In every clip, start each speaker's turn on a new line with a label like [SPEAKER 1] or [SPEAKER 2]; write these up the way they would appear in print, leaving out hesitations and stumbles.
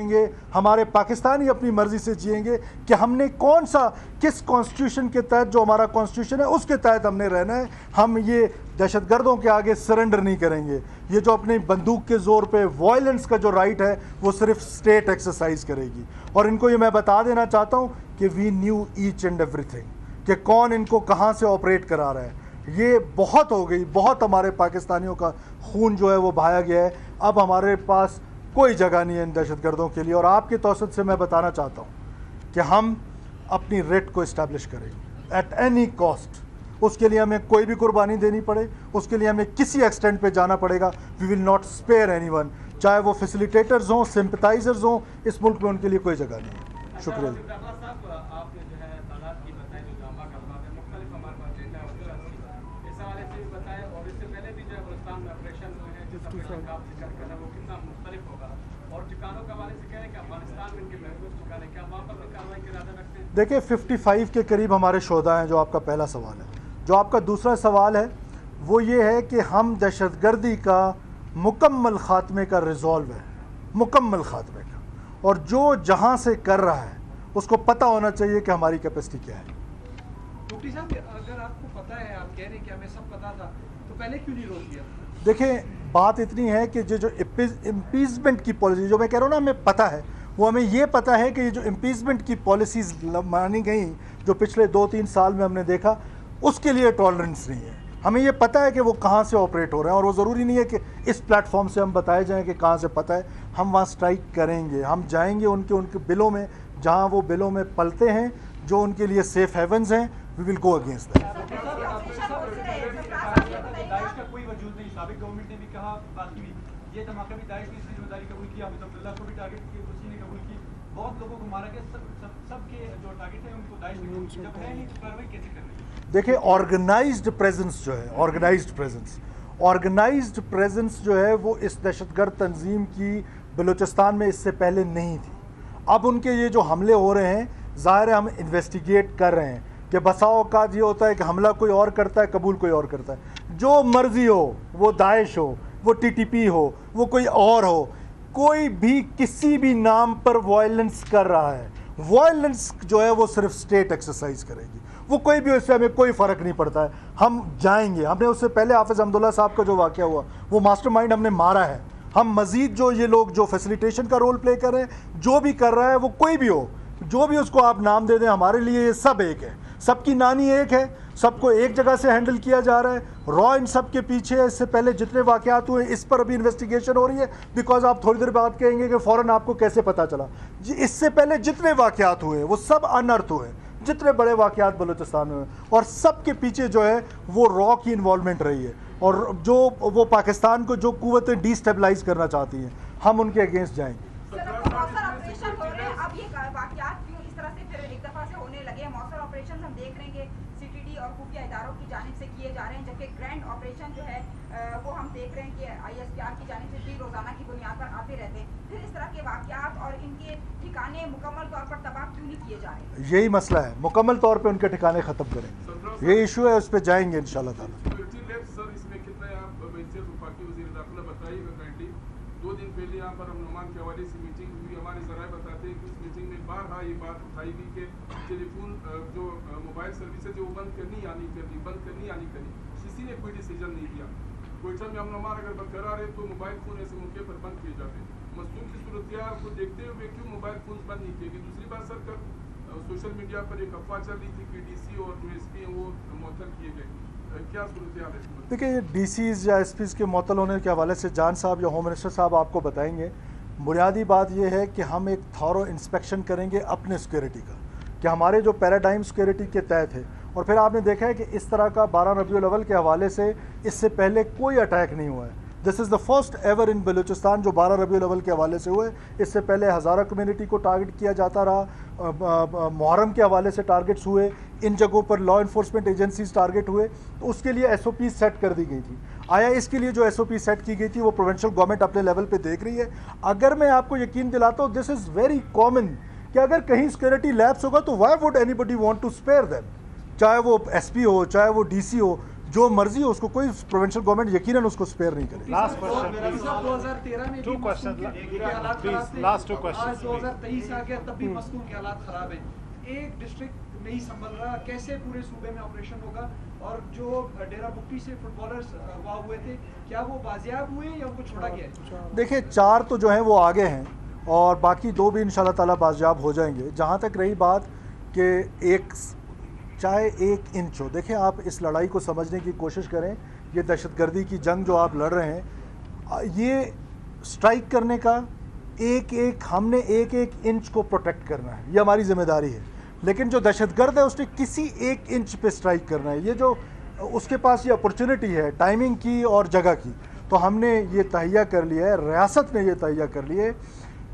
[SPEAKER 1] گے, ہمارے پاکستانی اپنی مرضی سے جئیں گے کہ ہم نے کس کانسٹیٹیوشن کے تحت, جو ہمارا کانسٹیٹیوشن ہے اس کے تحت ہم نے رہنا ہے. ہم یہ دہشت گردوں کے آگے سرنڈر نہیں کریں گے. یہ جو اپنی بندوق کے زور پہ وائلنس کا جو رائٹ ہے وہ صرف اسٹیٹ ایکسرسائز کرے گی. اور ان کو یہ میں بتا دینا چاہتا ہوں کہ وی نیو ایچ اینڈ ایوری تھنگ, کہ کون ان کو کہاں سے آپریٹ کرا رہا ہے. یہ بہت ہو گئی, بہت ہمارے پاکستانیوں کا خون جو ہے وہ بہایا گیا ہے. اب ہمارے پاس کوئی جگہ نہیں ہے ان دہشت گردوں کے لیے. اور آپ کے توسط سے میں بتانا چاہتا ہوں کہ ہم اپنی ریٹ کو اسٹیبلش کریں گے ایٹ اینی کاسٹ. اس کے لیے ہمیں کوئی بھی قربانی دینی پڑے, اس کے لیے ہمیں کسی ایکسٹینٹ پہ جانا پڑے گا. We will not spare anyone, چاہے وہ فیسیلیٹیٹرز ہوں, سمپتائزرز ہوں. اس ملک میں ان کے لیے کوئی جگہ نہیں ہے. شکریہ. دیکھیں 55 کے قریب ہمارے شہداء ہیں, جو آپ کا پہلا سوال ہے. جو آپ کا دوسرا سوال ہے وہ یہ ہے کہ ہم دہشت گردی کا مکمل خاتمے کا ریزولو ہے, مکمل خاتمے کا. اور جو جہاں سے کر رہا ہے اس کو پتہ ہونا چاہیے کہ ہماری کیپیسٹی کیا ہے.
[SPEAKER 2] مفتی صاحب اگر آپ کو پتہ ہے, آپ کہہ رہے ہیں کہ ہمیں سب پتہ تھا, تو پہلے کیوں نہیں روک دیا؟
[SPEAKER 1] دیکھیں بات اتنی ہے کہ جو امپیچمنٹ کی پالیسی, جو میں کہہ رہا ہوں نا ہمیں پتہ ہے, وہ ہمیں یہ پتہ ہے کہ یہ جو امپیچمنٹ کی پالیسیز مانی گئیں جو پچھلے 2-3 سال میں ہم نے دیکھا, اس کے لیے ٹالرنس نہیں ہے. ہمیں یہ پتہ ہے کہ وہ کہاں سے آپریٹ ہو رہے ہیں, اور وہ ضروری نہیں ہے کہ اس پلیٹ فارم سے ہم بتائے جائیں کہ کہاں سے پتہ ہے. ہم وہاں سٹرائک کریں گے, ہم جائیں گے ان کے بلوں میں, جہاں وہ بلوں میں پلتے ہیں, جو ان کے لیے سیف ہیونز ہیں. وی ول گو اگینسٹ دیٹ.
[SPEAKER 2] داعش کا کوئی وجود نہیں. سابق گورنمنٹ نے بھی کہا, بات کی, یہ دھماکہ بھی داعش نے اس کی ذمہ داری قبول کیا, عبد اللہ کو بھی ٹارگٹ کی, اسی نے قبول کی, بہت لوگوں کو مارا گیا. سب کے جو ٹارگٹ ہیں ان کو داعش نے, جب ہے نہیں تو کارروائی کیسے کرنی؟
[SPEAKER 1] دیکھیں آرگنائزڈ پریزنس جو ہے, آرگنائزڈ پریزنس جو ہے وہ اس دہشت گرد تنظیم کی بلوچستان میں اس سے پہلے نہیں تھی. اب ان کے یہ جو حملے ہو رہے ہیں, ظاہر ہے ہم انویسٹیگیٹ کر رہے ہیں کہ بسا اوقات یہ ہوتا ہے کہ حملہ کوئی اور کرتا ہے, قبول کوئی اور کرتا ہے. جو مرضی ہو, وہ داعش ہو, وہ ٹی ٹی پی ہو, وہ کوئی اور ہو, کوئی بھی کسی بھی نام پر وائلنس کر رہا ہے, وائلنس جو ہے وہ صرف اسٹیٹ ایکسرسائز کرے گی. وہ کوئی بھی, اس سے ہمیں کوئی فرق نہیں پڑتا ہے. ہم جائیں گے. ہم نے اس سے پہلے حافظ حمداللہ صاحب کا جو واقعہ ہوا, وہ ماسٹر مائنڈ ہم نے مارا ہے. ہم مزید جو یہ لوگ جو فیسیلیٹیشن کا رول پلے کر رہے ہیں, جو بھی کر رہا ہے, وہ کوئی بھی ہو, جو بھی اس کو آپ نام دے دیں, ہمارے لیے یہ سب ایک ہے. سب کی نانی ایک ہے, سب کو ایک جگہ سے ہینڈل کیا جا رہا ہے. را ان سب کے پیچھے اس سے پہلے جتنے واقعات ہوئے اس پر ابھی انویسٹیگیشن ہو رہی ہے. بیکاز آپ تھوڑی دیر بعد کہیں گے کہ فوراً آپ کو کیسے پتہ چلا. اس سے پہلے جتنے واقعات ہوئے وہ سب انرتھ ہوئے, جتنے بڑے واقعات بلوچستان میں ہوئے, اور سب کے پیچھے جو ہے وہ را کی انوالومنٹ رہی ہے. اور جو وہ پاکستان کو جو قوتیں ڈی اسٹیبلائز کرنا چاہتی ہیں, ہم ان کے اگینسٹ جائیں گے.
[SPEAKER 3] ہم دیکھ رہے ہیں کہ سی ٹی ڈی اور خفیہ اداروں کی جانب سے کیے جا رہے ہیں, جبکہ گرینڈ آپریشن جو ہے وہ ہم دیکھ رہے ہیں کہ آئی ایس پی آر کی جانب سے بھی روزانہ کی بنیاد پر آتے رہتے ہیں. پھر اس طرح کے واقعات اور ان کے ٹھکانے مکمل طور پر تباہ کیوں نہیں کیے جا رہے؟
[SPEAKER 1] یہی مسئلہ ہے, مکمل طور پہ ان کے ٹھکانے ختم کریں گے. یہ ایشو ہے, اس پہ جائیں گے انشاءاللہ تعالیٰ.
[SPEAKER 4] دو دن پہلے یہاں پر امن کے حوالے سے میٹنگ ہوئی. ہمارے ذرائع بتاتے ہیں کہ اس میٹنگ میں بارہا یہ بات اٹھائی گئی کہ ٹیلی فون جو موبائل سروسز وہ بند کرنی یا نہیں کرنی, کسی نے کوئی ڈیسیجن نہیں دیا. کوئٹہ میں امن امان اگر برقرار ہے تو موبائل فون ایسے موقع پر بند کیے جاتے ہیں. مصنوع کی صورتحال کو دیکھتے ہوئے کیوں موبائل فونز بند نہیں کیے گئے؟ دوسری بات سر, کل سوشل میڈیا پر ایک افواہ چل رہی تھی کہ ڈی سی اور جو ایس پی ہیں وہ معطل کیے گئے. کیا صورتحال ہے؟
[SPEAKER 1] دیکھیں یہ ڈی سیز یا ایس پیز کے معطل ہونے کے حوالے سے جان صاحب یا ہوم منسٹر صاحب آپ کو بتائیں گے. بنیادی بات یہ ہے کہ ہم ایک تھورو انسپیکشن کریں گے اپنے سیکورٹی کا, کہ ہمارے جو پیراڈائم سیکورٹی کے تحت ہے. اور پھر آپ نے دیکھا ہے کہ اس طرح کا 12 ربیع الاول کے حوالے سے اس سے پہلے کوئی اٹیک نہیں ہوا ہے. This is the first ever in Balochistan جو 12 ربیع الاول کے حوالے سے ہوئے. اس سے پہلے ہزارہ کمیونٹی کو ٹارگٹ کیا جاتا رہا, محرم کے حوالے سے ٹارگٹس ہوئے, ان جگہوں پر لا انفورسمنٹ ایجنسیز ٹارگٹ ہوئے. تو اس کے لیے ایس او پی سیٹ کر دی گئی تھی. آیا اس کے لیے جو ایس او پی سیٹ کی گئی تھی وہ پروونشل گورنمنٹ اپنے لیول پہ دیکھ رہی ہے. اگر میں آپ کو یقین دلاتا ہوں, دس از ویری کامن کہ اگر کہیں سیکورٹی لیپس ہوگا تو why would anybody want to spare them, چاہے وہ ایس پی ہو, چاہے وہ ڈی سی ہو. جو مرضی ہو اس کو کوئی پروونشل گورنمنٹ یقیناً اس کو اسپیئر نہیں کرے.
[SPEAKER 5] لاسٹ کوشچن
[SPEAKER 6] 2013 میں
[SPEAKER 5] two question please last two question.
[SPEAKER 6] آج 2023 آ گیا تب بھی مستور کے حالات خراب ہیں. ایک ڈسٹرکٹ نہیں سنبھل رہا, کیسے پورے صوبے میں آپریشن ہوگا؟ اور جو ڈیرہ بگٹی سے فٹ بالرز اغوا ہوئے تھے کیا وہ بازیاب ہوئے یا ان کو چھوڑا گیا ہے؟
[SPEAKER 1] دیکھیں 4 تو جو ہیں وہ آگے ہیں اور باقی 2 بھی انشاءاللہ تعالیٰ بازیاب ہو جائیں گے. جہاں تک رہی بات کہ چاہے 1 انچ ہو, دیکھیں آپ اس لڑائی کو سمجھنے کی کوشش کریں. یہ دہشت گردی کی جنگ جو آپ لڑ رہے ہیں, یہ سٹرائک کرنے کا ہم نے ایک انچ کو پروٹیکٹ کرنا ہے, یہ ہماری ذمہ داری ہے. لیکن جو دہشت گرد ہے اس نے کسی 1 انچ پہ سٹرائک کرنا ہے. یہ جو اس کے پاس یہ اپرچونٹی ہے ٹائمنگ کی اور جگہ کی, تو ہم نے یہ تہیہ کر لیا ہے, ریاست نے یہ تہیہ کر لیا ہے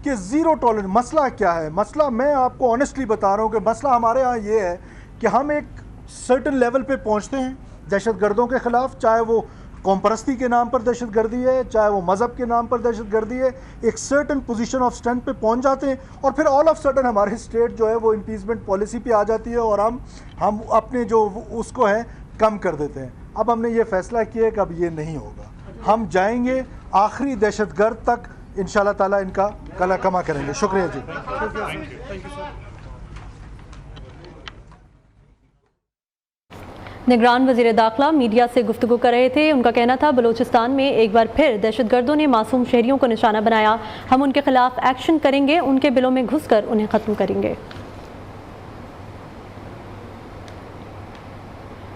[SPEAKER 1] کہ زیرو ٹالرنس. مسئلہ کیا ہے؟ مسئلہ میں آپ کو آنیسٹلی بتا رہا ہوں کہ مسئلہ ہمارے ہاں یہ ہے کہ ہم ایک سرٹن لیول پہ پہنچتے ہیں دہشت گردوں کے خلاف, چاہے وہ قوم پرستی کے نام پر دہشت گردی ہے, چاہے وہ مذہب کے نام پر دہشت گردی ہے. ایک سرٹن پوزیشن آف اسٹرینتھ پہ پہنچ جاتے ہیں اور پھر آل آف سڈن ہماری اسٹیٹ جو ہے وہ امپیچمنٹ پالیسی پہ آ جاتی ہے اور ہم اپنے جو اس کو ہے کم کر دیتے ہیں. اب ہم نے یہ فیصلہ کیا ہے کہ اب یہ نہیں ہوگا, ہم جائیں گے آخری دہشت گرد تک, انشاءاللہ تعالیٰ ان کا کلا کما کریں گے. شکریہ جی.
[SPEAKER 7] نگران وزیر داخلہ میڈیا سے گفتگو کر رہے تھے. ان کا کہنا تھا بلوچستان میں ایک بار پھر دہشت گردوں نے معصوم شہریوں کو نشانہ بنایا, ہم ان کے خلاف ایکشن کریں گے, ان کے بلوں میں گھس کر انہیں ختم کریں گے.